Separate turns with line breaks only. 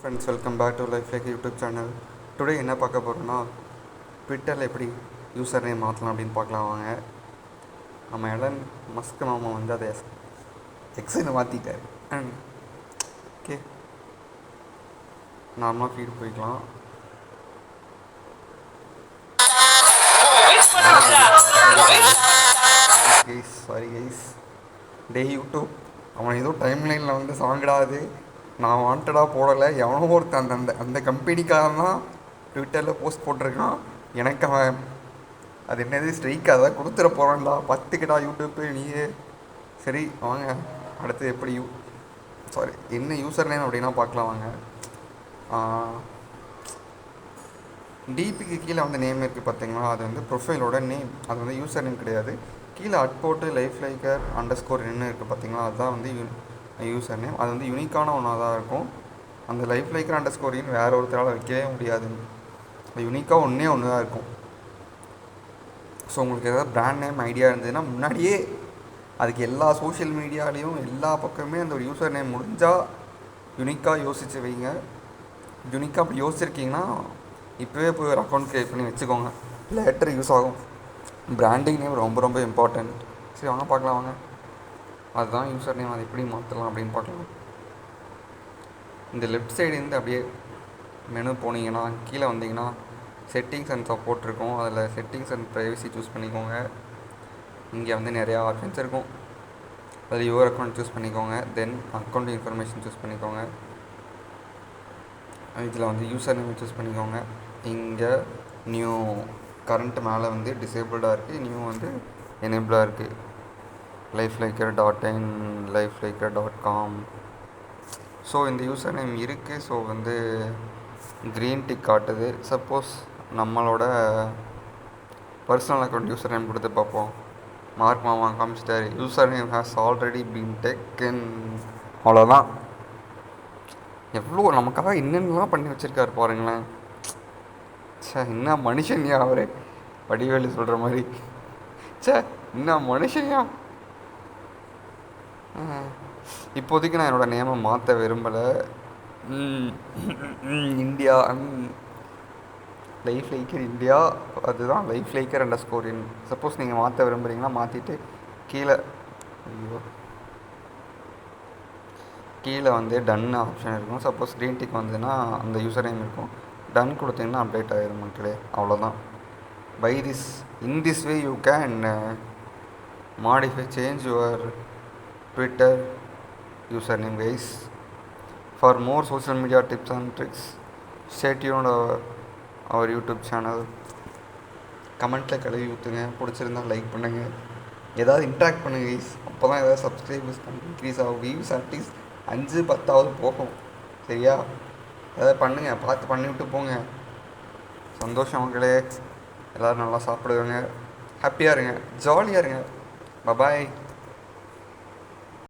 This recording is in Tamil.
Friends, welcome back to life like YouTube channel. Today என்ன பார்க்க போகிறோன்னா, ட்விட்டரில் எப்படி யூசர் நேம் மாற்றலாம் அப்படின்னு பார்க்கலாம் வாங்க. நம்ம எலன் மஸ்க் மாமா வந்து அதை எக்ஸ்னு மாற்றிட்டார். அண்ட் ஓகே, நார்மலாக ஃபீட் போய்க்கலாம். சாரி கைஸ், டே யூடியூப் அவன் ஏதோ டைம் லைனில் வந்து சாங்கிடாது, நான் வாண்டடாக போடலை. எவனோ ஒருத்தன் அந்த அந்த அந்த கம்பெனிக்காரன் தான் ட்விட்டரில் போஸ்ட் போட்டிருக்கான். எனக்கு அவன் அது என்னது ஸ்ட்ரைக்காக தான் கொடுத்துட போகிறான்டா. பத்துக்கிட்டா யூடியூப்பு நீயே. சரி வாங்க, அடுத்து எப்படி என்ன யூசர் நேம் அப்படின்னா பார்க்கலாம் வாங்க. டிபிக்கு கீழே வந்து நேம் இருக்குது பார்த்தீங்களா, அது வந்து ப்ரொஃபைலோட நேம். அது வந்து யூசர் நேம் கிடையாது. கீழே போட்டு லைஃப் லைக்கர் _ என்ன இருக்குது பார்த்தீங்களா, அதுதான் வந்து யூசர் நேம். அது வந்து யூனிக்கான ஒன்றாக தான் இருக்கும். அந்த லைஃப் லைக்கர் _ வேறு ஒருத்தரால் வைக்கவே முடியாது. யூனிக்காக ஒன்று தான் இருக்கும். ஸோ உங்களுக்கு ஏதாவது பிராண்ட் நேம் ஐடியா இருந்ததுன்னா முன்னாடியே அதுக்கு எல்லா சோஷியல் மீடியாலேயும் எல்லா பக்கமே அந்த ஒரு யூசர் நேம் முடிஞ்சால் யூனிக்காக யோசித்து வைங்க. யூனிக்காக அப்படி யோசிச்சிருக்கீங்கன்னா இப்போவே போய் ஒரு அக்கௌண்ட் க்ரியேட் பண்ணி வச்சுக்கோங்க, லேட்டர் யூஸ் ஆகும். பிராண்டிங் நேம் ரொம்ப ரொம்ப இம்பார்ட்டண்ட். சரி வாங்க பார்க்கலாம் வாங்க. அதுதான் யூசர் நேம், அதை எப்படி மாற்றலாம் அப்படின்னு பார்க்கலாம். இந்த லெஃப்ட் சைடுலேருந்து அப்படியே மெனு போனீங்கன்னா கீழே வந்தீங்கன்னா செட்டிங்ஸ் அண்ட் சப்போர்ட் இருக்கும். அதில் செட்டிங்ஸ் அண்ட் ப்ரைவசி சூஸ் பண்ணிக்கோங்க. இங்கே வந்து நிறையா ஆப்ஷன்ஸ் இருக்கும். அதில் யுவர் அக்கௌண்ட் சூஸ் பண்ணிக்கோங்க. தென் அக்கௌண்ட் இன்ஃபர்மேஷன் சூஸ் பண்ணிக்கோங்க. இதில் வந்து யூசர் நேம் சூஸ் பண்ணிக்கோங்க. இங்கே நியூ கரண்ட் மேலே வந்து டிசேபிள்டாக இருக்குது, நியூ வந்து எனேபிளாக இருக்குது. lifelikr.in lifelikr.com. ஸோ இந்த யூசர் நேம் இருக்குது. ஸோ வந்து க்ரீன் டிக் காட்டுது. சப்போஸ் நம்மளோட பர்சனல் அக்கௌண்ட் யூசர் நேம் கொடுத்து பார்ப்போம். மார்க் மாமா காமிச்சிட்டார், user name has already been taken. அவ்வளோதான். எவ்வளோ நமக்காக என்னென்னலாம் பண்ணி வச்சுருக்காரு பாருங்களேன். சே, என்ன மனுஷன்யா அவரு, வடிவேலு சொல்கிற மாதிரி. சே, என்ன மனுஷன்யா. இப்போதைக்கு நான் என்னோடய நேமை மாற்ற விரும்பலை. இந்தியா லைஃப் லைக்கர் இந்தியா, அதுதான் லைஃப் லைக்கர் _ சப்போஸ் நீங்கள் மாற்ற விரும்புகிறீங்கன்னா மாற்றிட்டு கீழே வந்து டன் ஆப்ஷன் இருக்கும். சப்போஸ் க்ரீன் டிக் வந்ததுன்னா அந்த யூசர் நேம் இருக்கும். டன் கொடுத்தீங்கன்னா அப்டேட் ஆகிடும் மக்களே. அவ்வளோதான். In this way you can modify change your Twitter user name guys. For more social media tips and tricks stay tuned our YouTube channel. கமெண்ட்டில் கழுவி ஊற்றுங்க, பிடிச்சிருந்தா லைக் பண்ணுங்கள், ஏதாவது இன்ட்ராக்ட் பண்ணுங்கள் கைஸ். அப்போ தான் ஏதாவது சப்ஸ்கிரைபர்ஸ் இன்க்ரீஸ் ஆகும். வியூஸ் அட்லீஸ்ட் 5-10 போகும். சரியா? ஏதாவது பண்ணுங்கள், பார்த்து பண்ணிவிட்டு போங்க. சந்தோஷம் மக்களே. எல்லோரும் நல்லா சாப்பிடுவாங்க, ஹாப்பியாக இருங்க, ஜாலியாக இருங்க. பபாய்.